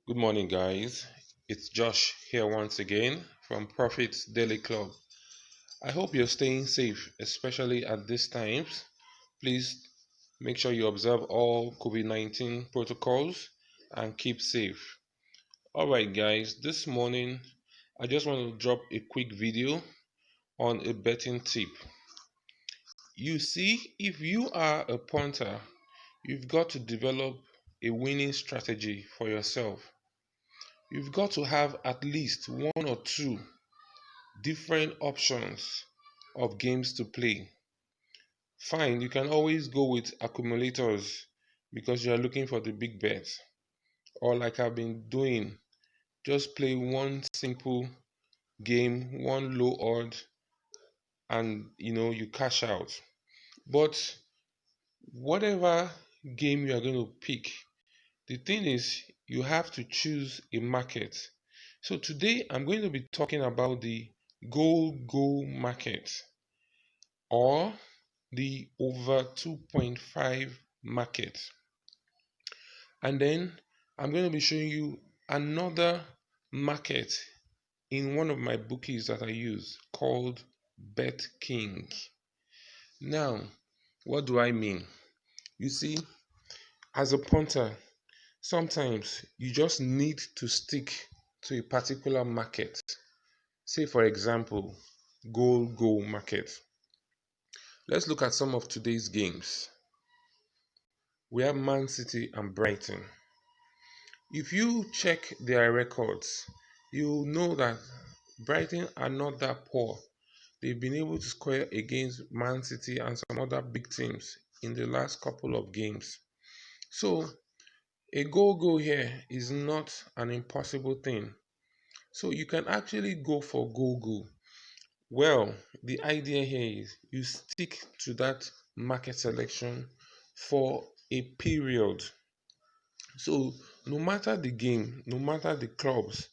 Good morning, guys. It's Josh here once again from Profits Daily Club. I hope you're staying safe, especially at these times. Please make sure you observe all COVID-19 protocols and keep safe. All right, guys, this morning I just want to drop a quick video on a betting tip. You see, if you are a punter, you've got to develop a winning strategy for yourself. You've got to have at least one or two different options of games to play. Fine, you can always go with accumulators because you are looking for the big bets. Or like I've been doing, just play one simple game, one low odd, and you cash out. But whatever game you are going to pick, the thing is you have to choose a market. So today I'm going to be talking about the GoGo market or the over 2.5 market. And then I'm going to be showing you another market in one of my bookies that I use called Bet King. Now, what do I mean? You see, as a punter, sometimes you just need to stick to a particular market. Say, for example, GoGo market. Let's look at some of today's games. We have Man City and Brighton. If you check their records, you know that Brighton are not that poor. They've been able to score against Man City and some other big teams in the last couple of games. So a goal here is not an impossible thing. So you can actually go for goal. Well, the idea here is you stick to that market selection for a period. So no matter the game, no matter the clubs,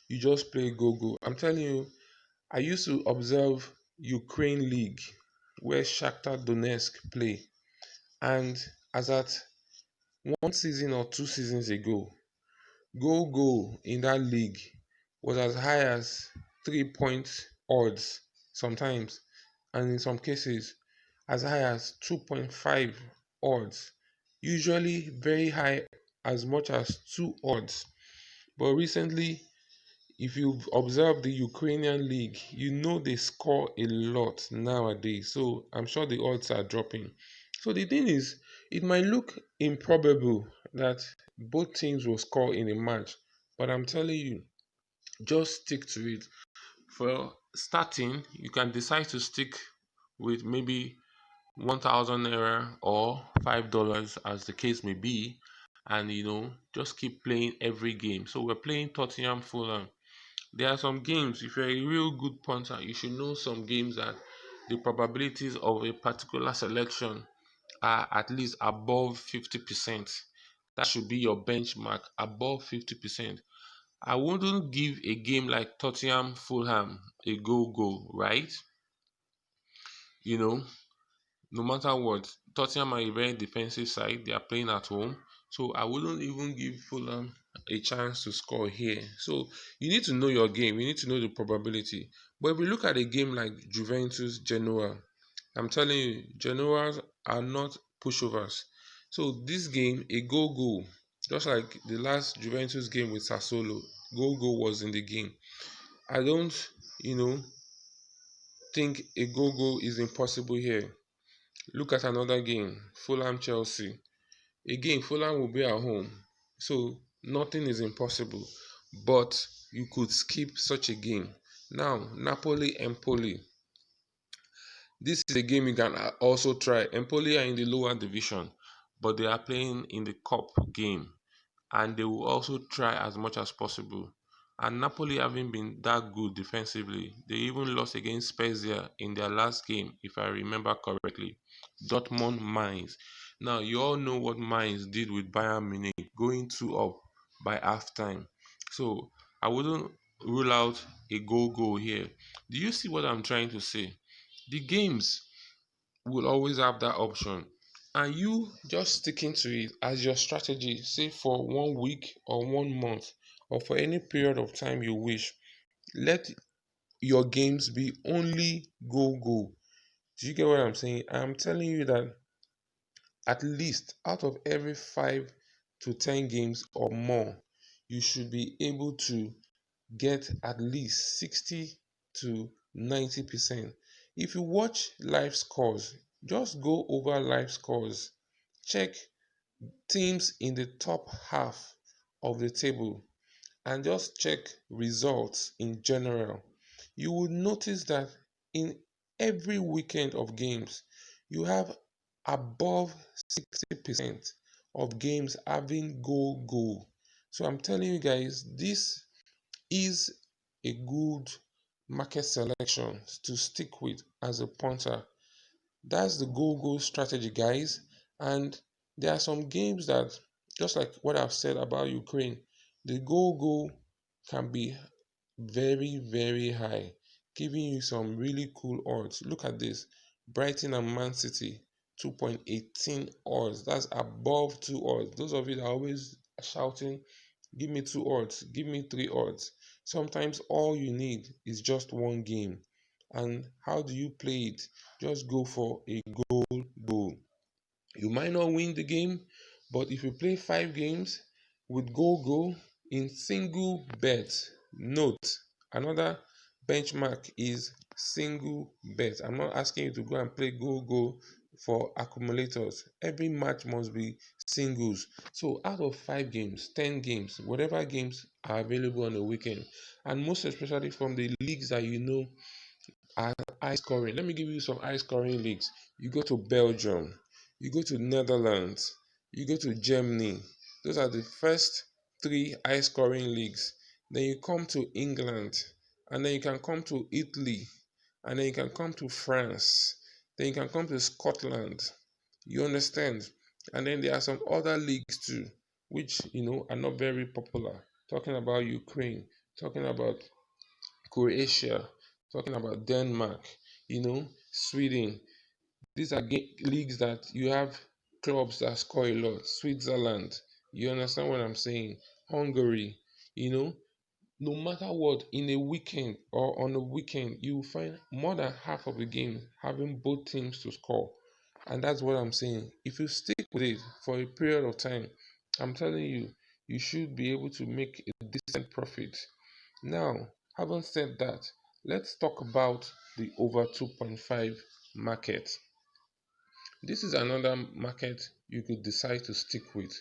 you just play go. I'm telling you, I used to observe Ukraine League where Shakhtar Donetsk play, and as at one season or 2 seasons ago, go in that league was as high as 3 point odds sometimes, and in some cases as high as 2.5 odds, usually very high as much as 2 odds. But recently, if you've observed the Ukrainian league, you know they score a lot nowadays. So I'm sure the odds are dropping. So the thing is, it might look improbable that both teams will score in a match, but I'm telling you, just stick to it. For starting, you can decide to stick with maybe 1,000 naira or $5 as the case may be, and just keep playing every game. So we're playing Tottenham Fulham. There are some games, if you're a real good punter, you should know some games that the probabilities of a particular selection are at least above 50%. That should be your benchmark, above 50%. I wouldn't give a game like Tottenham Fulham a go, right? You know, no matter what, Tottenham are a very defensive side. They are playing at home. So I wouldn't even give Fulham a chance to score here. So you need to know your game. You need to know the probability. But if we look at a game like Juventus Genoa, I'm telling you, Genoa are not pushovers. So this game, a go, just like the last Juventus game with Sassuolo, go was in the game. I don't, you know, think a go is impossible here. Look at another game, Fulham Chelsea. Again, Fulham will be at home, so nothing is impossible. But you could skip such a game. Now, Napoli Empoli. This is a game you can also try. Empoli are in the lower division, but they are playing in the cup game, and they will also try as much as possible. And Napoli having been that good defensively, they even lost against Spezia in their last game, if I remember correctly. Dortmund Mainz. Now you all know what Mainz did with Bayern Munich, going 2 up by halftime. So I wouldn't rule out a go here. Do you see what I'm trying to say? The games will always have that option, and you just sticking to it as your strategy, say for 1 week or 1 month, or for any period of time you wish. Let your games be only GoGo. Do you get what I'm saying? I'm telling you that at least out of every 5 to 10 games or more, you should be able to get at least 60 to 90%. If you watch live scores, just go over live scores, check teams in the top half of the table, and just check results in general. You will notice that in every weekend of games, you have above 60% of games having goal. So I'm telling you guys, this is a good market selection to stick with as a punter. That's the go strategy, guys. And there are some games that, just like what I've said about Ukraine, the go can be very, very high, giving you some really cool odds. Look at this: Brighton and Man City, 2.18 odds. That's above 2 odds. Those of you that are always shouting, give me 2 odds, give me 3 odds. Sometimes all you need is just one game. And how do you play it? Just go for a goal. You might not win the game, but if you play 5 games with GoGo in single bet, note another benchmark is single bet. I'm not asking you to go and play GoGo for accumulators. Every match must be singles. So out of 5 games, 10 games, whatever games are available on the weekend, and most especially from the leagues that you know are high scoring. Let me give you some high scoring leagues. You go to Belgium, you go to Netherlands, you go to Germany. Those are the first 3 high scoring leagues. Then you come to England, and then you can come to Italy, and then you can come to France, then you can come to Scotland. You understand? And then there are some other leagues too, which are not very popular. Talking about Ukraine, talking about Croatia, talking about Denmark, Sweden. These are leagues that you have clubs that score a lot. Switzerland, you understand what I'm saying? Hungary, you know, no matter what, in a weekend or on a weekend, you will find more than half of the game having both teams to score. And that's what I'm saying. If you stick with it for a period of time, I'm telling you, you should be able to make a decent profit. Now, having said that, let's talk about the over 2.5 market. This is another market you could decide to stick with.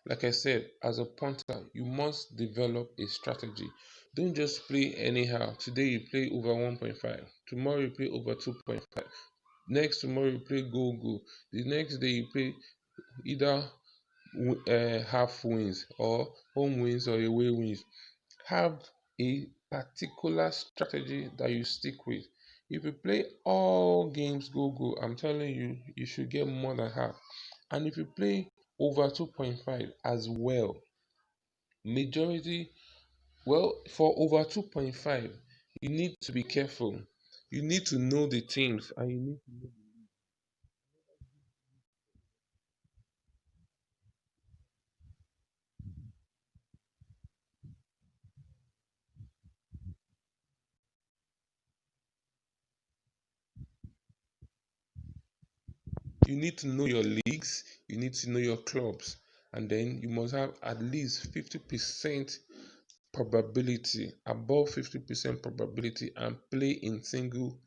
Like I said, as a punter, you must develop a strategy. Don't just play anyhow. Today you play over 1.5, tomorrow you play over 2.5, next tomorrow you play go. The next day you play either half wins or home wins or away wins. Have a particular strategy that you stick with. If you play all games go, I'm telling you, you should get more than half. And if you play over 2.5 as well, majority, well, for over 2.5, you need to be careful. You need to know the teams, and you need to know your leagues, you need to know your clubs, and then you must have at least 50% probability, above 50% probability, and play in single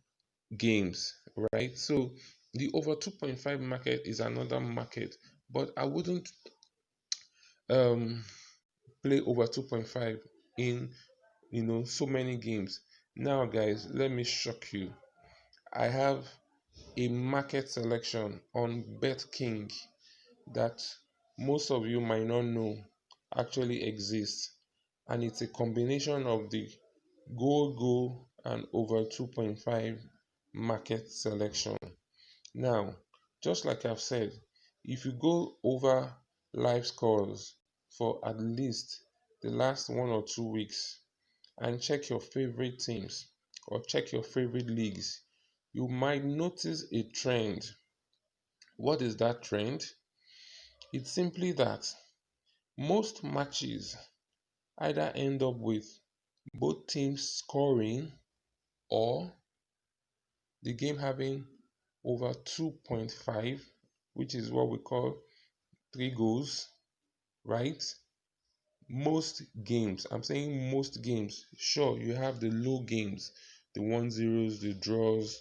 games, right? So the over 2.5 market is another market, but I wouldn't um play over 2.5 in so many games. Now guys, let me shock you. I have a market selection on BetKing that most of you might not know actually exists, and it's a combination of the go and over 2.5 market selection. Now, just like I've said, if you go over live scores for at least the last 1 or 2 weeks and check your favorite teams or check your favorite leagues, you might notice a trend. What is that trend? It's simply that most matches either end up with both teams scoring or the game having over 2.5, which is what we call three goals, right? Most games, I'm saying most games, sure, you have the low games, the 1-0s, the draws,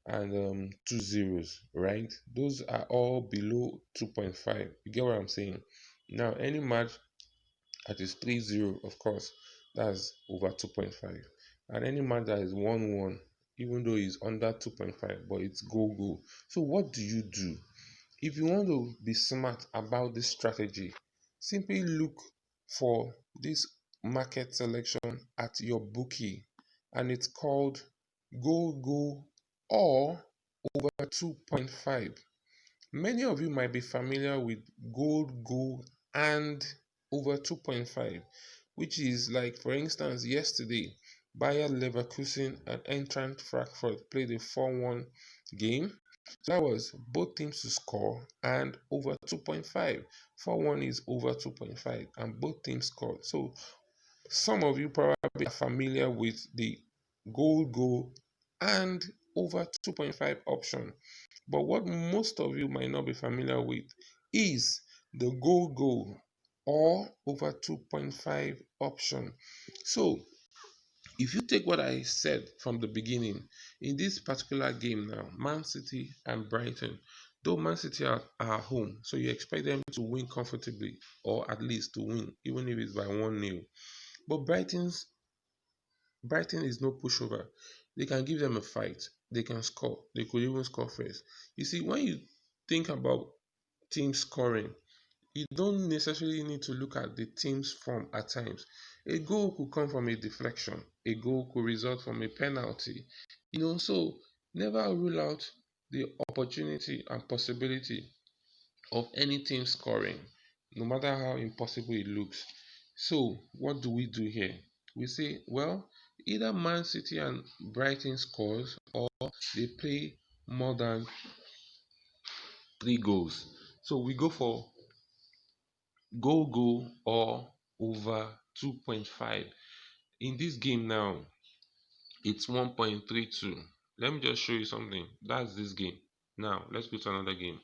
and 2-0s, right? Those are all below 2.5. You get what I'm saying? Now, any match that is 3-0, of course, that's over 2.5. And any match that is 1-1, even though it's under 2.5, but it's go. So, what do you do? If you want to be smart about this strategy, simply look for this market selection at your bookie, and it's called GoGo or over 2.5. Many of you might be familiar with GoGo and over 2.5, which is like, for instance, yesterday, Bayer Leverkusen and Eintracht Frankfurt played a 4-1 game. So that was both teams to score and over 2.5. 4-1 is over 2.5, and both teams scored. So some of you probably are familiar with the goal and over 2.5 option. But what most of you might not be familiar with is the goal or over 2.5 option. So if you take what I said from the beginning, in this particular game now, Man City and Brighton, though Man City are home, so you expect them to win comfortably, or at least to win, even if it's by 1-0. But Brighton is no pushover. They can give them a fight. They can score. They could even score first. You see, when you think about team scoring, you don't necessarily need to look at the team's form at times. A goal could come from a deflection. A goal could result from a penalty. So never rule out the opportunity and possibility of any team scoring, no matter how impossible it looks. So what do we do here? We say, well, either Man City and Brighton scores or they play more than three goals. So we go for goal or over 2.5. In this game now, it's 1.32. Let me just show you something. That's this game. Now, let's go to another game.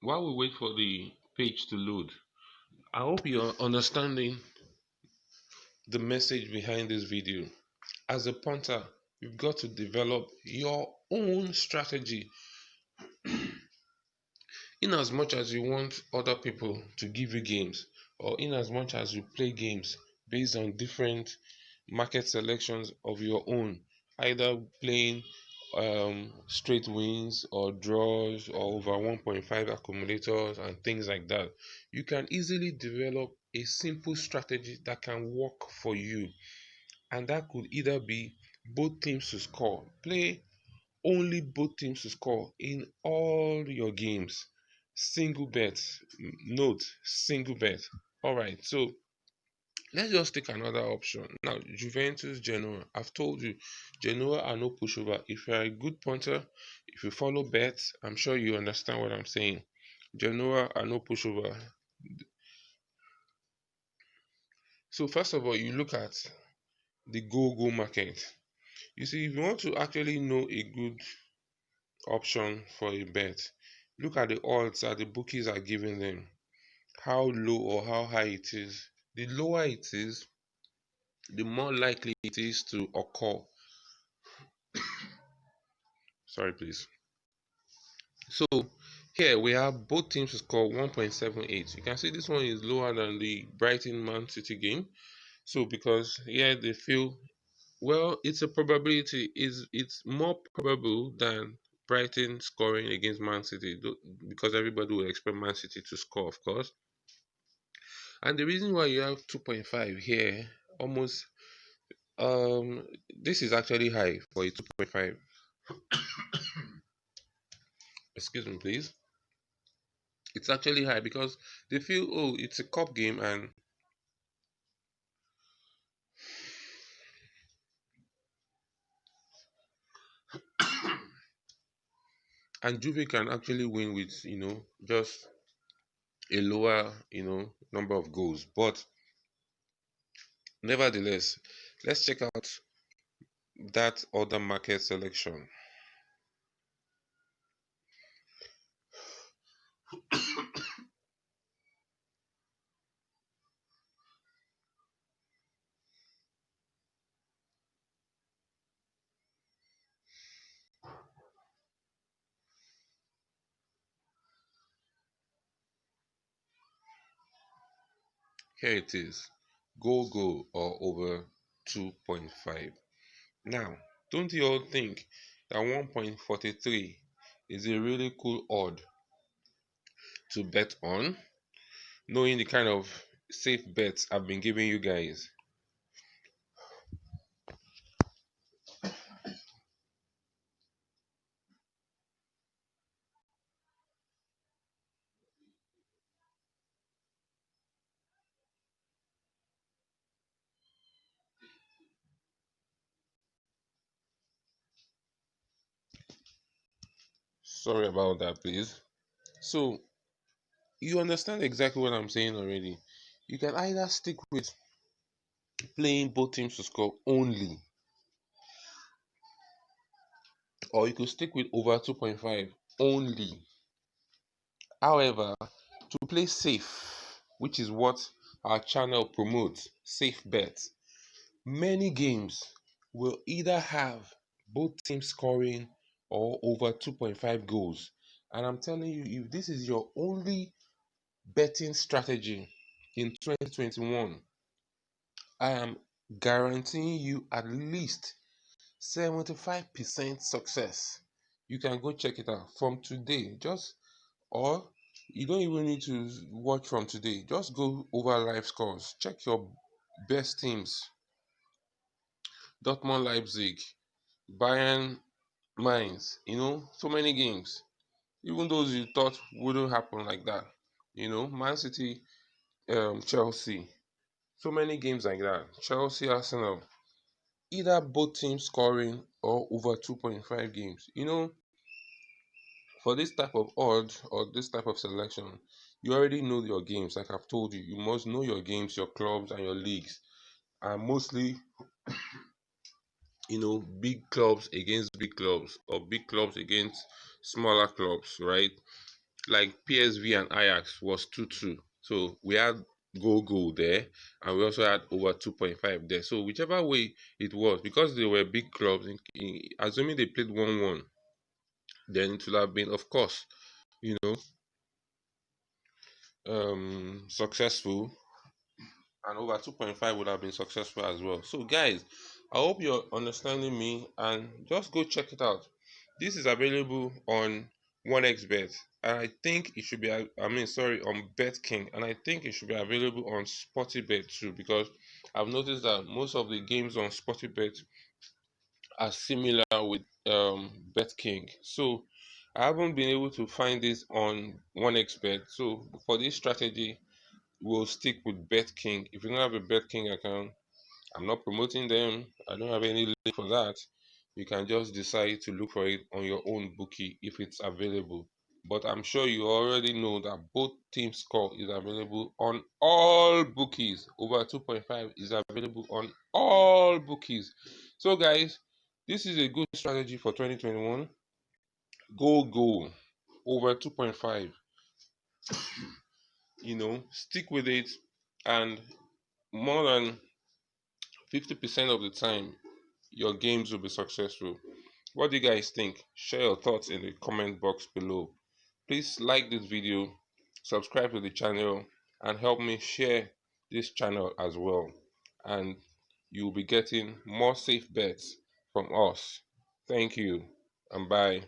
While we wait for the page to load, I hope you're understanding the message behind this video. As a punter, you've got to develop your own strategy. In as much as you want other people to give you games, or in as much as you play games based on different market selections of your own, either playing straight wins or draws or over 1.5 accumulators and things like that, you can easily develop a simple strategy that can work for you. And that could either be both teams to score. Play only both teams to score in all your games. Single bet. Note, single bet. All right, so let's just take another option. Now, Juventus, Genoa. I've told you, Genoa are no pushover. If you're a good punter, if you follow bets, I'm sure you understand what I'm saying. Genoa are no pushover. So first of all, you look at the go market. You see, if you want to actually know a good option for a bet, look at the odds that the bookies are giving them, how low or how high it is. The lower it is, the more likely it is to occur. Sorry, please. So here we have both teams to score 1.78. You can see this one is lower than the Brighton Man City game. So because here they feel, well, it's a probability, is it's more probable than Brighton scoring against Man City, because everybody would expect Man City to score, of course. And the reason why you have 2.5 here, almost this is actually high for a 2.5. Excuse me, please. It's actually high because they feel, oh, it's a cup game, and Juve can actually win with just a lower number of goals. But nevertheless, let's check out that other market selection. Here it is. GoGo or over 2.5. Now, don't you all think that 1.43 is a really cool odd to bet on, knowing the kind of safe bets I've been giving you guys? Sorry about that, please. So, you understand exactly what I'm saying already. You can either stick with playing both teams to score only, or you could stick with over 2.5 only. However, to play safe, which is what our channel promotes, safe bets, many games will either have both teams scoring or over 2.5 goals. And I'm telling you, if this is your only betting strategy in 2021, I am guaranteeing you at least 75% success. You can go check it out from today. Or you don't even need to watch from today. Just go over live scores. Check your best teams. Dortmund, Leipzig, Bayern, Mainz. So many games. Even those you thought wouldn't happen like that. Man City, Chelsea. So many games like that. Chelsea, Arsenal. Either both teams scoring or over 2.5 games. For this type of odd or this type of selection, you already know your games. Like I've told you, you must know your games, your clubs, and your leagues. And mostly, big clubs against big clubs or big clubs against smaller clubs, right? Like PSV and Ajax was 2-2. So we had GoGo there, and we also had over 2.5 there. So whichever way it was, because they were big clubs, assuming they played 1-1, then it would have been, of course, you know, successful, and over 2.5 would have been successful as well. So guys, I hope you're understanding me, and just go check it out. This is available on 1xbet, and I think it should be, sorry, on BetKing, and I think it should be available on SportyBet too, because I've noticed that most of the games on SportyBet are similar with BetKing. So I haven't been able to find this on 1xbet. So for this strategy, we'll stick with BetKing. If you don't have a BetKing account, I'm not promoting them. I don't have any link for that. You can just decide to look for it on your own bookie if it's available. But I'm sure you already know that both team score is available on all bookies. Over 2.5 is available on all bookies. So guys, this is a good strategy for 2021. Go over 2.5. Stick with it, and more than 50% of the time your games will be successful. What do you guys think? Share your thoughts in the comment box below. Please like this video, subscribe to the channel, and help me share this channel as well. And you'll be getting more safe bets from us. Thank you, and bye.